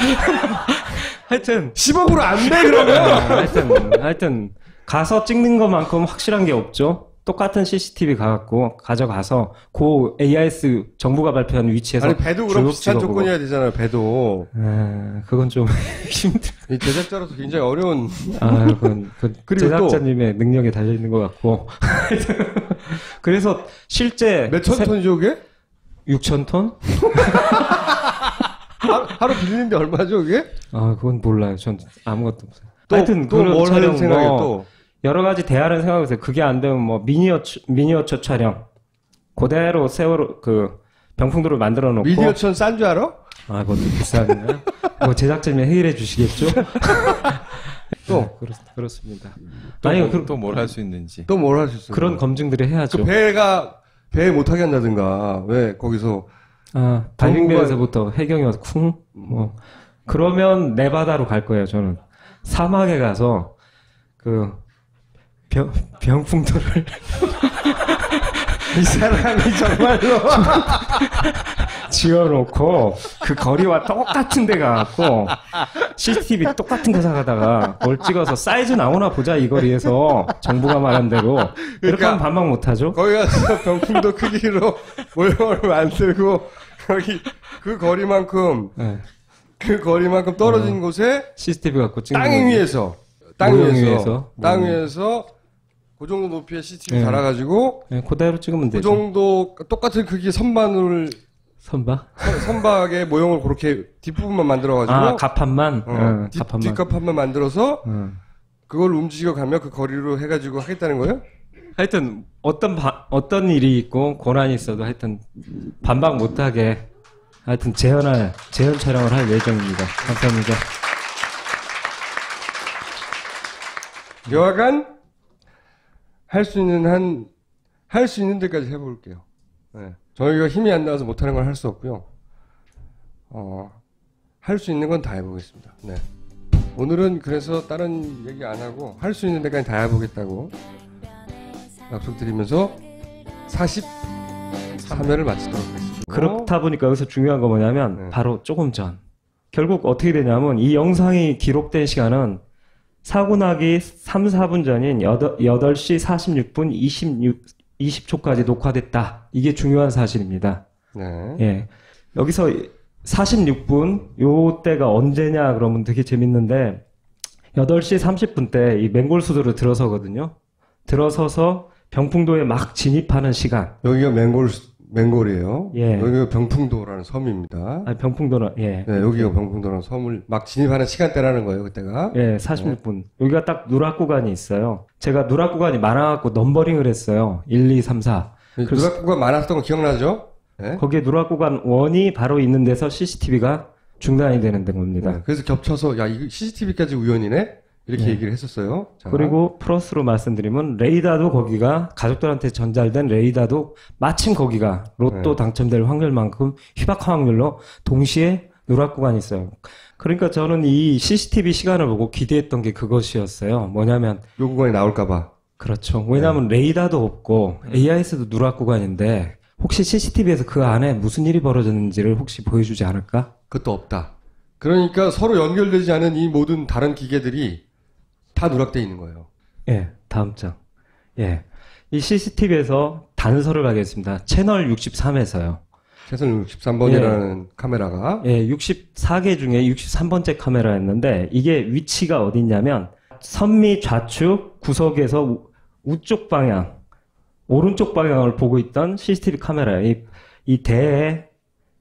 하여튼 10억으로 안 돼, 그러면. 하여튼 가서 찍는 것만큼 확실한 게 없죠. 똑같은 CCTV 가져가서 고 AIS 정부가 발표한 위치에서. 아니, 배도 그럼 비슷한 조건이어야 되잖아요, 배도. 그건 좀 힘들. 이 제작자로서 굉장히 어려운. 그건 제작자님의 능력에 달려 있는 것 같고. 그래서 실제 몇 천 톤이죠, 그게? 6천 톤? 하루 빌리는데 얼마죠, 그게? 그건 몰라요. 전 아무것도 없어요. 하여튼 또 뭘 하려는 생각이에요, 또. 여러 가지 대안을 생각해서 그게 안 되면 뭐 미니어처 촬영 그대로 세월호 그 병풍도를 만들어 놓고. 미니어처는 싼 줄 알아? 그것도 비싸네. 뭐 제작진이 해결해 주시겠죠? 또 그렇습니다. 또 뭘 할 수 있는지. 또 뭘 할 수 있어요? 그런 검증들을 해야죠. 배 못하게 한다든가 왜 거기서 다이빙배에서부터 해경이 와서 그러면 네바다로 갈 거예요. 저는 사막에 가서 그 병풍도를 이 사람이 정말로 지어놓고 그 거리와 똑같은 데 가갖고 CCTV 똑같은 거 사가다가 뭘 찍어서 사이즈 나오나 보자 이 거리에서 정부가 말한 대로 이렇게 그러니까 하면 반박 못하죠? 거기 가서 병풍도 크기로 모형을 만들고 거기 그 거리만큼 네. 그 거리만큼 떨어진 곳에 CCTV 갖고 찍는 땅 거지. 위에서 땅 모형 위에서 위에서. 땅 위에서 그 정도 높이의 CCTV 네. 달아가지고 네, 그대로 찍으면 그 되죠. 정도 똑같은 크기의 선반을 선박? 선박의 모형을 그렇게 뒷부분만 만들어가지고 아, 가판만? 가판만. 뒷갑판만 만들어서 응. 그걸 움직여 가면 그 거리로 해가지고 하겠다는 거예요? 하여튼 어떤 일이 있고 고난이 있어도 하여튼 반박 못하게 하여튼 재현 촬영을 할 예정입니다. 감사합니다. 여하간 할 수 있는 데까지 해볼게요. 네. 저희가 힘이 안 나와서 못하는 걸 할 수 없고요. 할 수 있는 건 다 해보겠습니다. 네. 오늘은 그래서 다른 얘기 안 하고 할 수 있는 데까지 다 해보겠다고 약속드리면서 43회를 마치도록 하겠습니다. 그렇다 보니까 여기서 중요한 거 뭐냐면 네. 바로 조금 전. 결국 어떻게 되냐면 이 영상이 기록된 시간은 사고 나기 3, 4분 전인 8시 46분 20초까지 녹화됐다. 이게 중요한 사실입니다. 네. 예. 여기서 46분, 요 때가 언제냐 그러면 되게 재밌는데, 8시 30분 때 이 맹골수도로 들어서거든요. 들어서서 병풍도에 막 진입하는 시간. 여기가 맹골이에요. 예. 여기가 병풍도라는 섬입니다. 아, 병풍도는, 예. 네, 여기가 병풍도라는 섬을 막 진입하는 시간대라는 거예요, 그때가. 예, 46분. 여기가 딱 누락 구간이 있어요. 제가 누락 구간이 많아갖고 넘버링을 했어요. 1, 2, 3, 4. 누락구가 많았던 거 기억나죠? 네? 거기에 누락 구간 1이 바로 있는 데서 CCTV가 중단이 되는 겁니다. 네, 그래서 겹쳐서, 야, 이거 CCTV까지 우연이네? 이렇게 네. 얘기를 했었어요. 자. 그리고 플러스로 말씀드리면 레이더도 거기가 가족들한테 전달된 레이더도 마침 거기가 로또 네. 당첨될 확률만큼 희박한 확률로 동시에 누락 구간이 있어요. 그러니까 저는 이 CCTV 시간을 보고 기대했던 게 그것이었어요. 뭐냐면 요 구간이 나올까봐. 그렇죠. 왜냐하면 레이더도 없고 AIS도 누락 구간인데 혹시 CCTV에서 그 안에 무슨 일이 벌어졌는지를 혹시 보여주지 않을까? 그것도 없다. 그러니까 서로 연결되지 않은 이 모든 다른 기계들이 다 누락돼 있는 거예요. 예, 다음 장. 예. 이 CCTV에서 단서를 가겠습니다. 채널 63에서요. 최선 63번이라는 카메라가. 예, 64개 중에 63번째 카메라였는데 이게 위치가 어딨냐면 선미 좌측 구석에서 우쪽 방향, 오른쪽 방향을 보고 있던 CCTV 카메라예요. 이 대에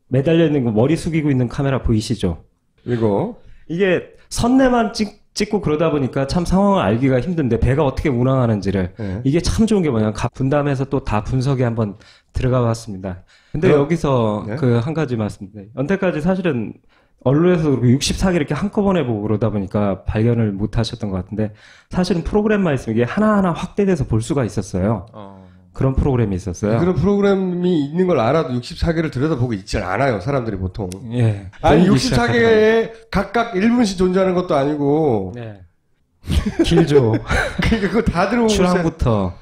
매달려 있는 거 머리 숙이고 있는 카메라 보이시죠? 이거. 이게 선내만 찍고 그러다 보니까 참 상황을 알기가 힘든데 배가 어떻게 운항하는지를 네. 이게 참 좋은 게 뭐냐면 분담해서 또 다 분석에 한번 들어가 봤습니다. 근데 여기서 네. 그 한 가지 말씀드려요. 연태까지 사실은 언론에서 64개 이렇게 한꺼번에 보고 그러다 보니까 발견을 못 하셨던 것 같은데 사실은 프로그램만 있으면 이게 하나하나 확대돼서 볼 수가 있었어요. 그런 프로그램이 있었어요. 그런 프로그램이 있는 걸 알아도 64개를 들여다보고 있질 않아요, 사람들이 보통. 예. 아니, 보이기 시작하더라고요. 64개에 각각 1분씩 존재하는 것도 아니고. 네. 길죠. 그러니까 그거 다 들어보고. 출항부터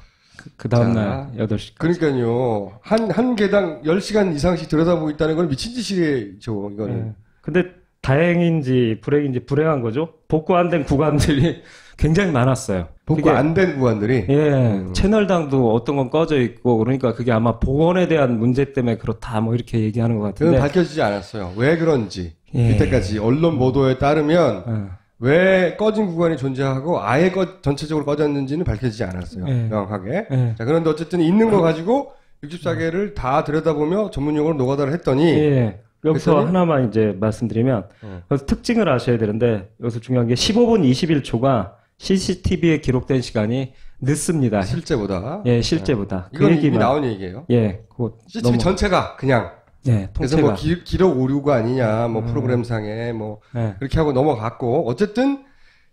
그 다음날 8시. 그러니까요. 한 개당 10시간 이상씩 들여다보고 있다는 건 미친 짓이죠, 이거는. 예. 근데 다행인지 불행인지 불행한 거죠. 복구 안 된 구간들이 굉장히 많았어요. 복구 그게- 안 된 구간들이. 예, 채널당도 어떤 건 꺼져 있고 그러니까 그게 아마 복원에 대한 문제 때문에 그렇다 뭐 이렇게 얘기하는 것 그건 같은데. 밝혀지지 않았어요. 왜 그런지. 예. 이때까지 언론 보도에 따르면 예. 왜 꺼진 구간이 존재하고 아예 전체적으로 꺼졌는지는 밝혀지지 않았어요. 예. 명확하게. 예. 자, 그런데 어쨌든 있는 거 가지고 64개를 다 들여다보며 전문용어로 노가다를 했더니 예. 여기서 그랬더니? 하나만 이제 말씀드리면 여기서 특징을 아셔야 되는데 여기서 중요한 게 15분 21초가 CCTV에 기록된 시간이 늦습니다. 실제보다. 예, 실제보다. 그 이건 이미 얘기만. 나온 얘기예요. 예, 그거 CCTV 전체가 그냥. 예, 그래서 통째가. 뭐 기록 오류가 아니냐, 뭐 프로그램상에 뭐 예. 그렇게 하고 넘어갔고 어쨌든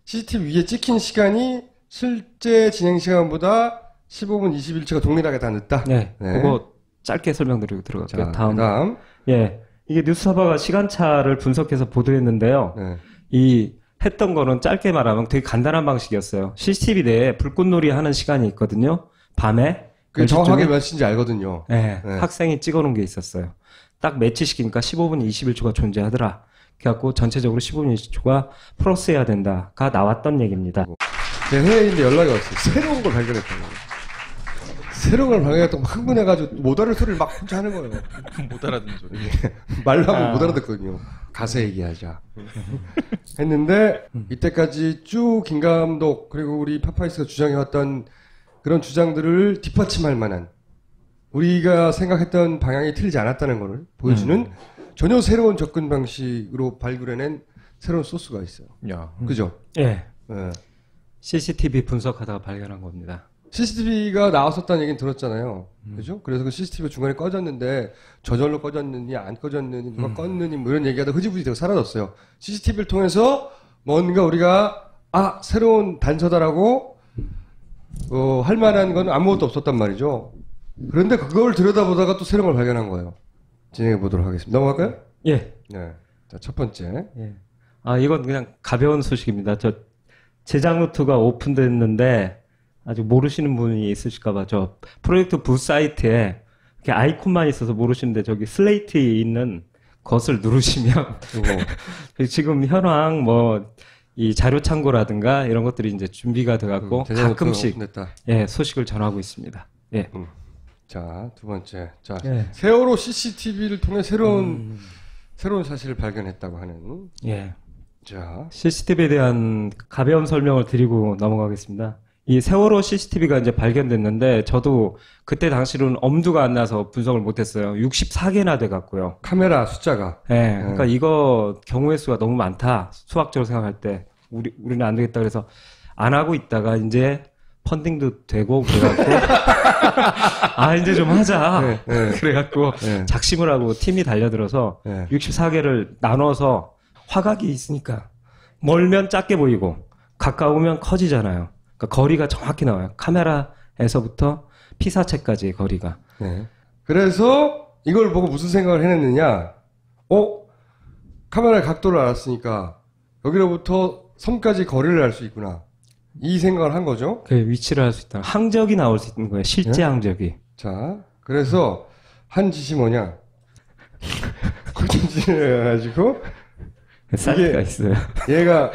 CCTV 위에 찍힌 시간이 실제 진행 시간보다 15분 21초가 동일하게 다 늦다. 네, 네. 그거 짧게 설명드리고 들어갈게요. 자, 다음. 그다음. 예, 이게 뉴스사바가 시간차를 분석해서 보도했는데요. 네. 이 했던 거는 짧게 말하면 되게 간단한 방식이었어요. CCTV 내에 불꽃놀이 하는 시간이 있거든요. 밤에. 그 10시 정확하게 중에? 몇 시인지 알거든요. 네, 네. 학생이 찍어놓은 게 있었어요. 딱 매치시키니까 15분, 21초가 존재하더라. 그래갖고 전체적으로 15분, 20초가 플러스해야 된다가 나왔던 얘기입니다. 제가 해외에 있는데 연락이 왔어요. 새로운 걸 발견했다고. 새로운 걸 발견했다고 막 흥분해가지고 못 알을 소리를 막 혼자 하는 거예요. 못 알아듣는 소리. 말로 하면 못 알아듣거든요. 가서 얘기하자. 했는데 이때까지 쭉 김 감독 그리고 우리 파파이스가 주장해왔던 그런 주장들을 뒷받침할 만한 우리가 생각했던 방향이 틀리지 않았다는 것을 보여주는 전혀 새로운 접근 방식으로 발굴해낸 새로운 소스가 있어요. 야. 그죠? 예. 네. CCTV 분석하다가 발견한 겁니다. CCTV가 나왔었다는 얘기는 들었잖아요. 그죠? 그래서 그 CCTV가 중간에 꺼졌는데 저절로 꺼졌느니 안 꺼졌느니 누가 껐느니 뭐 이런 얘기하다 흐지부지 되고 사라졌어요. CCTV를 통해서 뭔가 우리가 새로운 단서다라고 할 만한 건 아무것도 없었단 말이죠. 그런데 그걸 들여다보다가 또 새로운 걸 발견한 거예요. 진행해 보도록 하겠습니다. 넘어갈까요? 예. 네. 자, 첫 번째. 예. 이건 그냥 가벼운 소식입니다. 저 제작 노트가 오픈됐는데 아직 모르시는 분이 있으실까봐 저 프로젝트 부 사이트에 이렇게 아이콘만 있어서 모르시는데 저기 슬레이트에 있는 것을 누르시면 지금 현황 이 자료 참고라든가 이런 것들이 이제 준비가 돼갖고 가끔씩 소식을 전하고 있습니다. 예. 자, 두 번째. 자, 예. 세월호 CCTV를 통해 새로운 사실을 발견했다고 하는. 예. 자, CCTV에 대한 가벼운 설명을 드리고 넘어가겠습니다. 이 세월호 CCTV가 이제 발견됐는데 저도 그때 당시로는 엄두가 안 나서 분석을 못했어요. 64개나 돼갖고요. 카메라 숫자가. 네, 그러니까 이거 경우의 수가 너무 많다. 수학적으로 생각할 때 우리는 안 되겠다 그래서 안 하고 있다가 이제 펀딩도 되고 그래갖고 이제 좀 하자. 그래갖고 작심을 하고 팀이 달려들어서 64개를 나눠서 화각이 있으니까 멀면 작게 보이고 가까우면 커지잖아요. 그러니까 거리가 정확히 나와요. 카메라에서부터 피사체까지의 거리가. 네. 그래서 이걸 보고 무슨 생각을 해냈느냐? 카메라의 각도를 알았으니까 여기로부터 섬까지 거리를 알 수 있구나. 이 생각을 한 거죠. 그 위치를 알 수 있다. 항적이 나올 수 있는 거예요. 실제 항적이. 자, 그래서 한 짓이 뭐냐? 고정진을 해가지고 사이트가 있어요. 얘가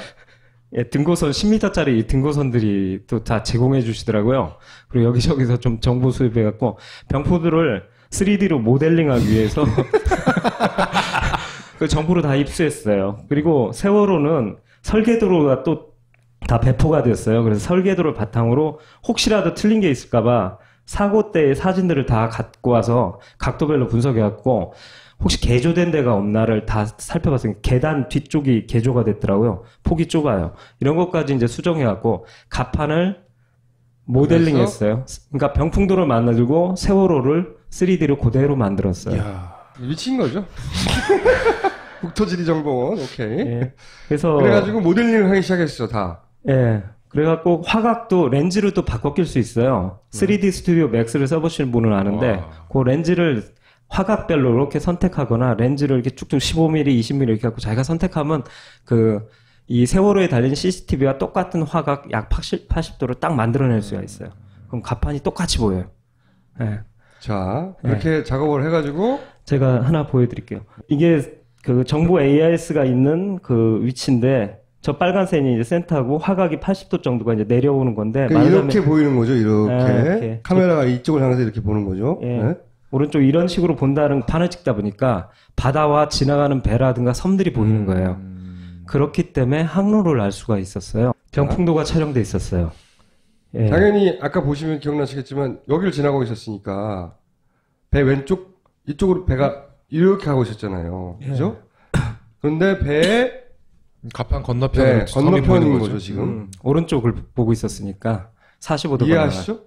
등고선 10m짜리 등고선들이 또 다 제공해 주시더라고요. 그리고 여기저기서 좀 정보 수집해갖고 병포들을 3D로 모델링하기 위해서 그 정보를 다 입수했어요. 그리고 세월호는 설계도로가 또 다 배포가 됐어요. 그래서 설계도를 바탕으로 혹시라도 틀린 게 있을까봐 사고 때의 사진들을 다 갖고 와서 각도별로 분석해갖고 혹시 개조된 데가 없나를 다 살펴봤어요. 계단 뒤쪽이 개조가 됐더라고요. 폭이 좁아요. 이런 것까지 이제 수정해갖고 가판을 모델링 했어요. 그러니까 병풍도를 만들고 세월호를 3D로 그대로 만들었어요. 이야, 미친 거죠? 국토지리정보원, 오케이. 예. 그래가지고 모델링을 하기 시작했어, 다. 예. 그래갖고 화각도 렌즈를 또 바꿔 낄 수 있어요. 3D 스튜디오 맥스를 써보시는 분은 아는데, 그 렌즈를 화각별로 이렇게 선택하거나 렌즈를 이렇게 쭉쭉 15mm, 20mm 이렇게 갖고 자기가 선택하면 이 세월호에 달린 CCTV와 똑같은 화각 약 80도를 딱 만들어낼 수가 있어요. 그럼 가판이 똑같이 보여요. 예. 자, 이렇게 작업을 해가지고 제가 하나 보여드릴게요. 이게 그 정보 AIS가 있는 그 위치인데 저 빨간 線이 이제 센터하고 화각이 80도 정도가 이제 내려오는 건데 이렇게 보이는 거죠, 이렇게. 이렇게. 카메라가 이쪽을 향해서 이렇게 보는 거죠. 예. 네? 오른쪽 이런 식으로 본다는 판을 찍다 보니까 바다와 지나가는 배라든가 섬들이 보이는 거예요. 그렇기 때문에 항로를 알 수가 있었어요. 병풍도가 촬영돼 있었어요. 예. 당연히 아까 보시면 기억나시겠지만 여기를 지나고 있었으니까 배 왼쪽 이쪽으로 배가 이렇게 가고 있었잖아요. 그죠? 그런데 배에 가판 건너편으로 건너편인 거죠, 지금. 오른쪽을 보고 있었으니까 45도 이해하시죠?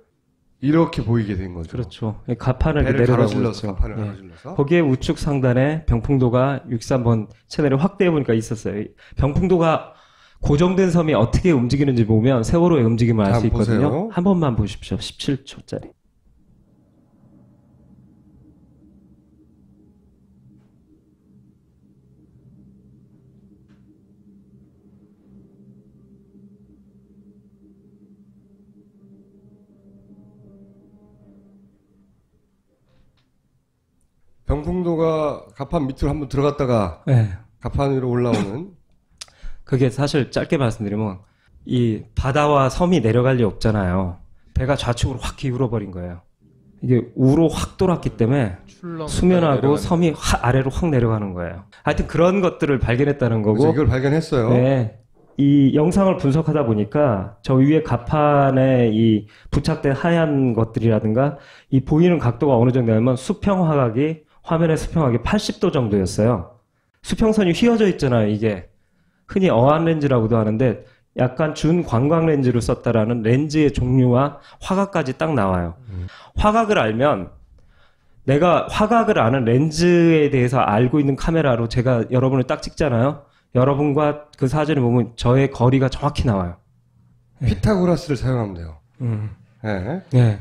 이렇게 보이게 된 거죠. 그렇죠. 가판을 배를 내려가고 가로질러서 있죠. 가판을 가로질러서. 거기에 우측 상단에 병풍도가 63번 채널을 확대해 보니까 있었어요. 병풍도가 고정된 섬이 어떻게 움직이는지 보면 세월호의 움직임을 알 수 있거든요. 보세요. 한 번만 보십시오. 17초짜리. 병풍도가 갑판 밑으로 한번 들어갔다가 네. 갑판 위로 올라오는. 그게 사실 짧게 말씀드리면 이 바다와 섬이 내려갈 리 없잖아요. 배가 좌측으로 확 기울어 버린 거예요. 이게 우로 확 돌았기 때문에 수면하고 섬이 아래로 확 내려가는 거예요. 하여튼 그런 것들을 발견했다는 거고. 그래서 이걸 발견했어요. 네. 이 영상을 분석하다 보니까 저 위에 갑판에 이 부착된 하얀 것들이라든가 이 보이는 각도가 어느 정도냐면 수평 화각이 화면의 수평 화각이 80도 정도였어요. 수평선이 휘어져 있잖아요. 이게 흔히 어안 렌즈라고도 하는데 약간 준 관광 렌즈를 썼다라는 렌즈의 종류와 화각까지 딱 나와요. 화각을 알면 내가 화각을 아는 렌즈에 대해서 알고 있는 카메라로 제가 여러분을 딱 찍잖아요. 여러분과 그 사진을 보면 저의 거리가 정확히 나와요. 피타고라스를 사용하면 돼요. 네. 네.